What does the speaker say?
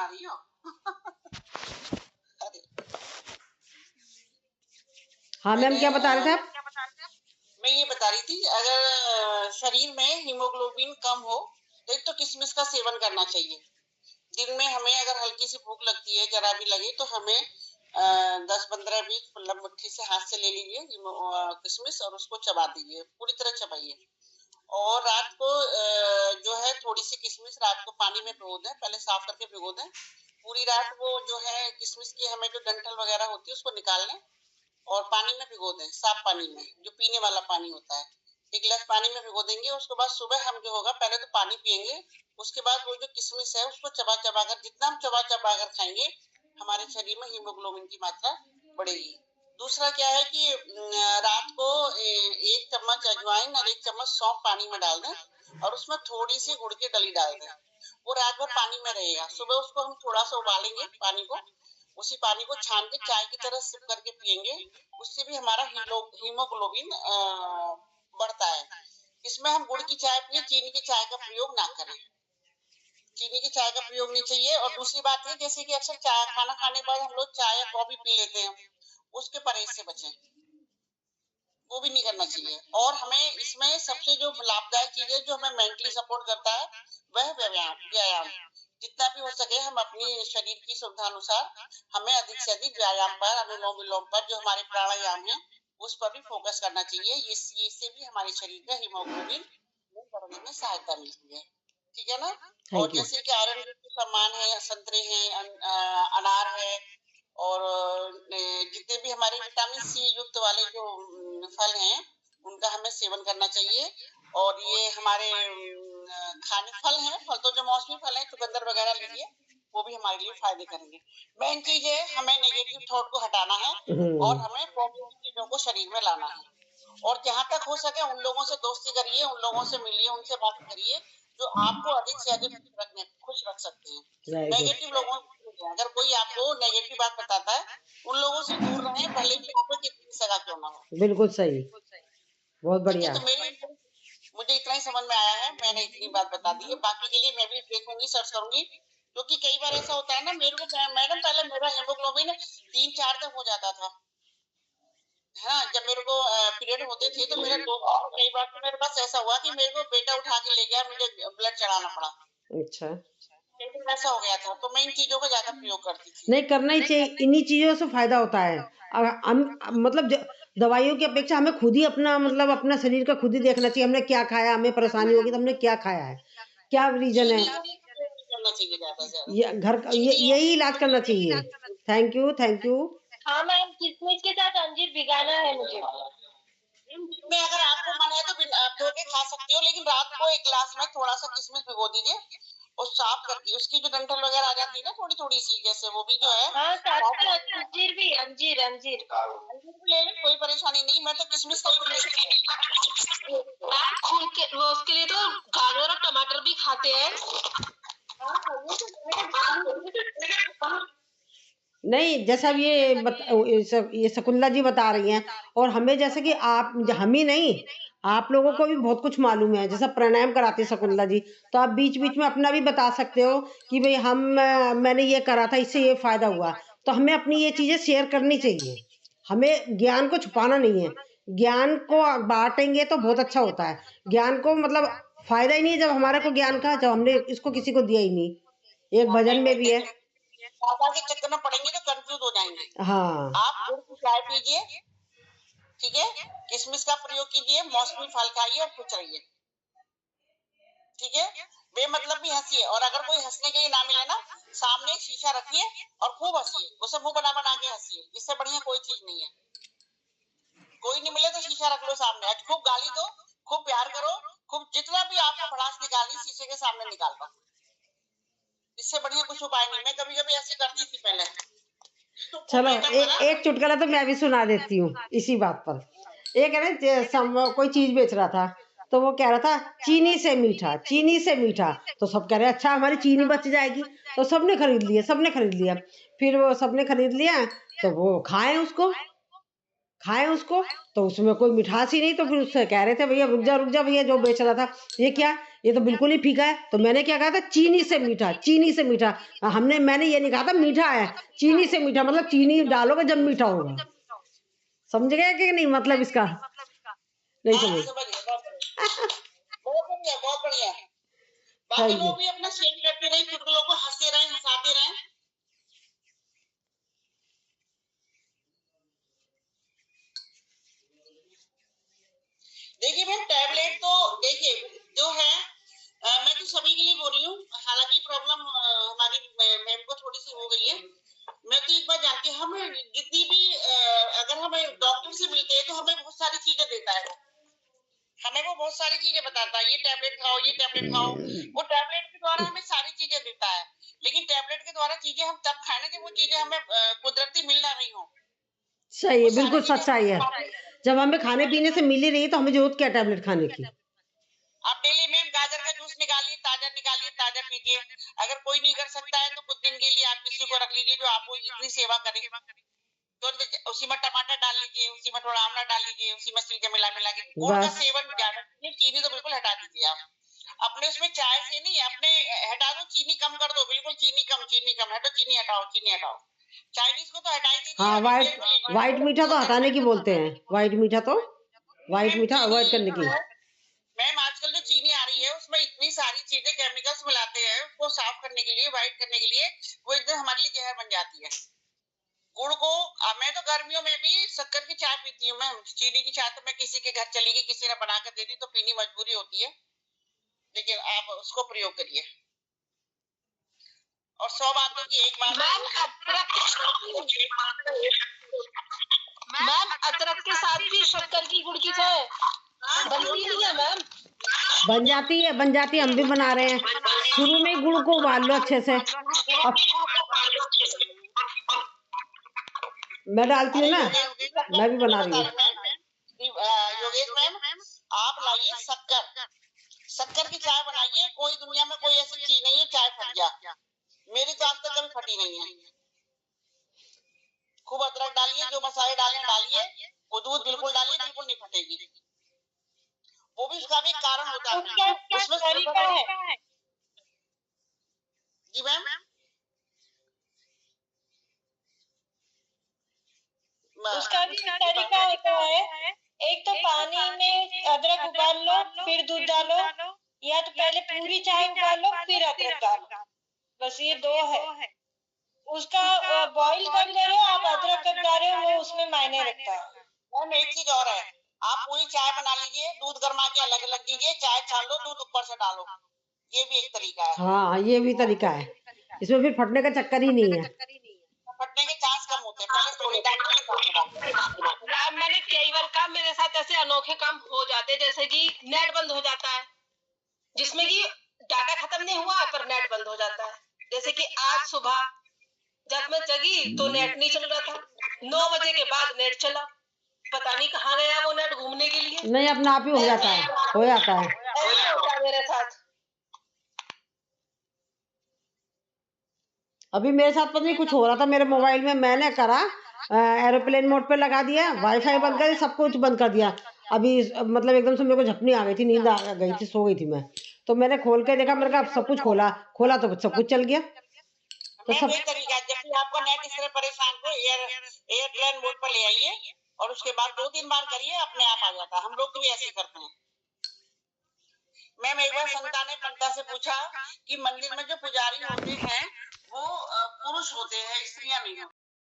रही हो। अरे हाँ मैम, क्या बता रहे थे आप? मैं ये बता रही थी, अगर शरीर में हीमोग्लोबिन कम हो तो एक तो किशमिश का सेवन करना चाहिए। दिन में हमें अगर हल्की सी भूख लगती है, जरा भी लगे, तो हमें 10-15-20 मतलब मुट्ठी से हाथ से ले लीजिए किशमिश और उसको चबा दीजिए, पूरी तरह चबाइए। और रात को जो है थोड़ी सी किशमिश रात को पानी में भिगो दें, पहले साफ करके भिगो दें। पूरी रात वो जो है किशमिश की हमें जो डंठल वगैरह होती है उसको निकाल लें और पानी में भिगो दें, साफ पानी में, जो पीने वाला पानी होता है। एक गिलास पानी में भिगो देंगे, उसके बाद सुबह हम जो होगा पहले तो पानी पियेंगे, उसके बाद वो जो किशमिश है उसको चबा चबा कर, जितना हम चबा चबा कर खाएंगे, हमारे शरीर में हीमोग्लोबिन की मात्रा बढ़ेगी। दूसरा क्या है कि रात को 1 चम्मच अजवाइन और 1 चम्मच सौंफ पानी में डाल दें और उसमें थोड़ी सी गुड़ की डली डाल दें। वो रात भर पानी में रहेगा, सुबह उसको हम थोड़ा सा उबालेंगे पानी को, उसी पानी को छान के चाय की तरह सिप करके पियेंगे। उससे भी हमारा हीमोग्लोबिन बढ़ता है। इसमें हम गुड़ की चाय पिए, चीनी की चाय का प्रयोग ना करें। चीनी की चाय का प्रयोग नहीं चाहिए। और दूसरी बात है, जैसे कि अक्सर चाय खाना खाने के बाद हम लोग चाय या कॉफी पी लेते हैं, उसके परहेज से बचें, वो भी नहीं करना चाहिए। और हमें इसमें सबसे जो लाभदायक चीज है, जो हमें मेंटली सपोर्ट करता है, वह व्यायाम। जितना भी हो सके हम अपनी शरीर की सुविधा अनुसार हमें अधिक से अधिक व्यायाम पर, अनुलोम विलोम पर, जो हमारे प्राणायाम है, उस पर भी फोकस करना चाहिए। इससे भी हमारे शरीर का हीमोग्लोबिन बढ़ने में सहायता मिलती है। ठीक है ना। और थैंक यू। जैसे कि आयरन युक्त सामान है, संतरे हैं, अनार है, और जितने भी हमारे विटामिन सी युक्त वाले जो फल हैं, उनका हमें सेवन करना चाहिए। और ये हमारे खाने फल हैं, फल तो जो मौसमी फल हैं, चुकंदर वगैरह लीजिए, वो भी हमारे लिए फायदे करेंगे। मेन चीज है, हमें नेगेटिव थॉट को हटाना है और हमें पॉजिटिव चीजों को शरीर में लाना है। और जहां तक हो सके उन लोगों से दोस्ती करिए, उन लोगों से मिलिए, उनसे बात करिए जो आपको अधिक से अधिक खुश रख सकते हैं। Very good. नेगेटिव लोगों से, अगर कोई आपको नेगेटिव बात बताता है, उन लोगों से दूर रहें, भले ही आपको कितनी सगा क्यों ना हो। बिल्कुल सही, बहुत ठीक है, बढ़िया। तो मुझे इतना ही समझ में आया है, मैंने इतनी बात बता दी है। बाकी के लिए मैं भी देखूंगी, सर्च करूंगी, क्योंकि कई बार ऐसा होता है ना, मेरे को मैडम, पहले मेरा हीमोग्लोबिन 3-4 तक हो जाता था। हाँ, जब मेरे को पीरियड होते थे तो मेरे कई बार तो मेरे पास ऐसा हुआ कि मेरे को बेटा उठा के ले गया, मुझे ब्लड चढ़ाना पड़ा। अच्छा, ऐसा हो गया था, तो मैं इन चीजों का ज्यादा प्रयोग करती थी। नहीं करना ही चाहिए, इन्हीं चीजों से फायदा होता है। अगर हम मतलब दवाइयों की अपेक्षा हमें खुद ही अपना मतलब अपना शरीर का खुद ही देखना चाहिए, हमने क्या खाया, हमें परेशानी होगी तो हमने क्या खाया है, क्या रीजन है, करना चाहिए ज्यादा से ज्यादा। ये घर का यही इलाज करना चाहिए। Thank you, thank you. हाँ मैम, किशमिश के साथ अंजीर भिगाना है मुझे। में अगर आपको मन है तो आप धो के खा सकती हो, लेकिन रात को 1 गिलास में थोड़ा सा किशमिश भिगो दीजिए और साफ करके उसकी जो डंठल वगैरह आ जाती है ना, थोड़ी थोड़ी सी, जैसे वो भी जो है, हाँ, साथ में अंजीर भी, अंजीर अंजीर ले लें, कोई परेशानी नहीं। मैं तो किशमिश का खून के वो, उसके लिए तो गाजर और टमाटर भी खाते हैं। नहीं, जैसा अब ये शकुंतला जी बता रही हैं, और हमें जैसे कि हम ही नहीं, आप लोगों को भी बहुत कुछ मालूम है, जैसा प्राणायाम कराती है शकुंतला जी, तो आप बीच बीच में अपना भी बता सकते हो कि भाई मैंने ये करा था, इससे ये फायदा हुआ। तो हमें अपनी ये चीजें शेयर करनी चाहिए, हमें ज्ञान को छुपाना नहीं है। ज्ञान को बांटेंगे तो बहुत अच्छा होता है। ज्ञान को मतलब फायदा ही नहीं है जब हमारे को ज्ञान का, जब हमने इसको किसी को दिया ही नहीं। एक भजन में भी है। बाबा के चक्कर में पड़ेंगे तो कंफ्यूज हो जाएंगे। हाँ, आप गुड़ की चाय पीजिए, ठीक है, किशमिश का प्रयोग कीजिए, मौसमी फल खाइए और खुश रहिए। ठीक है, बेमतलब भी हंसिए, और अगर कोई हंसने के लिए ना मिले ना, सामने एक शीशा रखिए और खूब हंसिए, उसे मुंह बना बना के हंसिए, इससे बढ़िया कोई चीज नहीं है। कोई नहीं मिले तो शीशा रख लो सामने, आज खूब गाली दो, खूब प्यार करो, खूब जितना भी आपको भड़ास निकालनी शीशे के सामने निकाल दो, इससे बढ़िया कुछ उपाय नहीं। मैं कभी कभी ऐसे करती थी पहले। चलो एक चुटकुला तो मैं भी सुना देती हूँ इसी बात पर। एक है ना, कोई चीज बेच रहा था, तो वो कह रहा था चीनी से मीठा, चीनी से मीठा। तो सब कह रहे अच्छा हमारी चीनी बच जाएगी, तो सबने खरीद लिया, सबने खरीद लिया। फिर वो सबने खरीद लिया, तो वो खाए उसको, खाएं उसको, तो उसमें कोई मिठास ही नहीं। तो फिर उससे कह रहे थे भैया रुक जा भैया, जो बेच रहा था, ये क्या, ये तो बिल्कुल ही फीका है। तो मैंने क्या कहा था, चीनी से मीठा, चीनी से मीठा। मैंने ये नहीं कहा था मीठा है, चीनी से मीठा, मतलब चीनी डालोगे जब मीठा होगा। समझ गए कि नहीं मतलब इसका? नहीं हाँ समझ? समझ गए, बहुत बढ़िया, बहुत बढ़िया, बहुत बढ़िया। बाकी थैंक यू। लोग भी अपना शेयर करते रहे, चुटकुलों को हंसते रहे, हंसाते रहे। देखिए मैम, टैबलेट तो देखिए जो है, मैं तो सभी के लिए बोल रही हूँ। हालांकि प्रॉब्लम हमारी मैम को थोड़ी सी हो गई है। मैं तो एक बात जानती हूँ, हम जितनी भी अगर हमें डॉक्टर से मिलते हैं तो हमें बहुत सारी चीजें देता है। हमें वो बहुत सारी चीजें बताता है, ये टैबलेट खाओ, ये टैबलेट खाओ। वो टैबलेट के द्वारा हमें सारी चीजें देता है, लेकिन टैबलेट के द्वारा चीजें हम तब खाए ना जब वो चीजें हमें कुदरती मिल ना रही हो। सही वो है, सारी बिल्कुल चीजें सच्चाई है। जब हमें खाने पीने से मिल ही रही है तो हमें जरूरत क्या टैबलेट खाने की? आप डेली में गाजर का जूस निकालिए, ताजा पीजिए। अगर कोई नहीं कर सकता है तो कुछ दिन के लिए आप किसी को रख लीजिए जो आपको इतनी सेवा करे। तो उसी में टमाटर डाल लीजिए, उसी में थोड़ा आंवला डाल लीजिए, उसी में चीजें मिला मिला के। गुड़ का बस सेवन ज्यादा कीजिए, चीनी तो बिल्कुल हटा दीजिए आप। अपने उसमें चाय से नहीं, अपने हटा दो, चीनी कम कर दो, बिल्कुल चीनी कम हटो, चीनी हटाओ। चाइनीज को तो हटा ही दीजिए, हाँ, अब वाइट, इंडियन को लीजिए, वाइट मीठा तो शक्कर हटाने से। की बोलते हैं, वाइट मीठा तो, वाइट मैम मीठा चीनी अवॉइड करने जो की। है, मैम आजकल जो चीनी आ रही है उसमें इतनी सारी चीजें केमिकल्स मिलाते हैं उसको साफ करने के लिए, व्हाइट करने के लिए। वो एकदम हमारे लिए जहर बन जाती है। गुड़ को मैं तो गर्मियों में भी शक्कर की चाय पीती हूँ मैम। चीनी की चाय तो मैं किसी के घर चली गई, किसी ने बना कर दे दी तो पीनी मजबूरी होती है, लेकिन आप उसको प्रयोग करिए। और 100 बातों की एक बात है, मैम अदरक के साथ भी शक्कर की गुड़ की चाय बनती नहीं है मैम? बन जाती है, बन जाती है, हम भी बना रहे हैं। शुरू में ही गुड़ को उबाल लो अच्छे से। अब मैं डालती हूँ अरे ना, योगेश मैं भी मैं बना रही बता हूँ। रही हूँ योगेश मैम, आप लाइए शक्कर, शक्कर की चाय बनाइए। कोई दुनिया में कोई ऐसी चीज नहीं है चाय फट जा, मेरी तो आज तक कभी फटी नहीं है। खूब अदरक डालिए, जो मसाले डालने डालिए, वो दूध बिल्कुल डालिए, बिल्कुल नहीं फटेगी। वो भी उसका भी एक कारण होता है उसमें तरीका है, जी मैम। उसका भी एक तरीका होता है। एक तो पानी में अदरक उबाल लो, फिर दूध डालो, या तो पहले पूरी चाय उबालो फिर अदरक डालो। बस ये दो है। उसका बॉईल कब कर रहे हो आप, अदरक कब डाल रहे हो, वो उसमें मायने रखता है। मैम एक चीज और है, आप पूरी चाय बना लीजिए, दूध गर्मा के अलग अलग कीजिए, चाय छान लो, दूध ऊपर से डालो, ये भी एक तरीका है। हाँ, ये भी तरीका है, इसमें फिर फटने का चक्कर ही नहीं है। फटने के चांस कम होते हैं, पहले थोड़ी डालिए फिर बाद में डालिए। मैम मैंने कई बार काम, मेरे साथ ऐसे अनोखे काम हो जाते हैं, जैसे कि नेट बंद हो जाता है, जिसमें कि डाटा खत्म नहीं हुआ पर नेट बंद हो जाता है। जैसे कि आज सुबह जब मैं जगी तो नेट नहीं चल रहा था, 9 बजे के बाद नेट चला, पता नहीं कहाँ गया वो नेट घूमने के लिए। नहीं, अपना आप ही हो जाता है, हो जाता है। ऐसा होता है मेरे साथ। अभी मेरे साथ पता नहीं कुछ हो रहा था मेरे मोबाइल में, मैंने करा एरोप्लेन मोड पे लगा दिया, वाईफाई बंद कर दिया, सब कुछ बंद कर दिया। अभी मतलब एकदम से मेरे को झपनी आ गई थी, नींद आ गई थी, सो गई थी मैं। तो मैंने खोल के देखा, मैंने कहा अब सब कुछ खोला खोला तो सब कुछ चल गया। तो मैम सब वही तरीका है, जब भी आपका नेट इस तरह परेशान को एयरप्लेन मोड पर ले आइए और उसके बाद 2-3 बार करिए, अपने आप आ जाता है। हम लोग भी ऐसे करते हैं। मैम एक बार संता ने पंता से पूछा कि मंदिर में जो पुजारी होते हैं वो पुरुष होते हैं, स्त्रियां नहीं होती।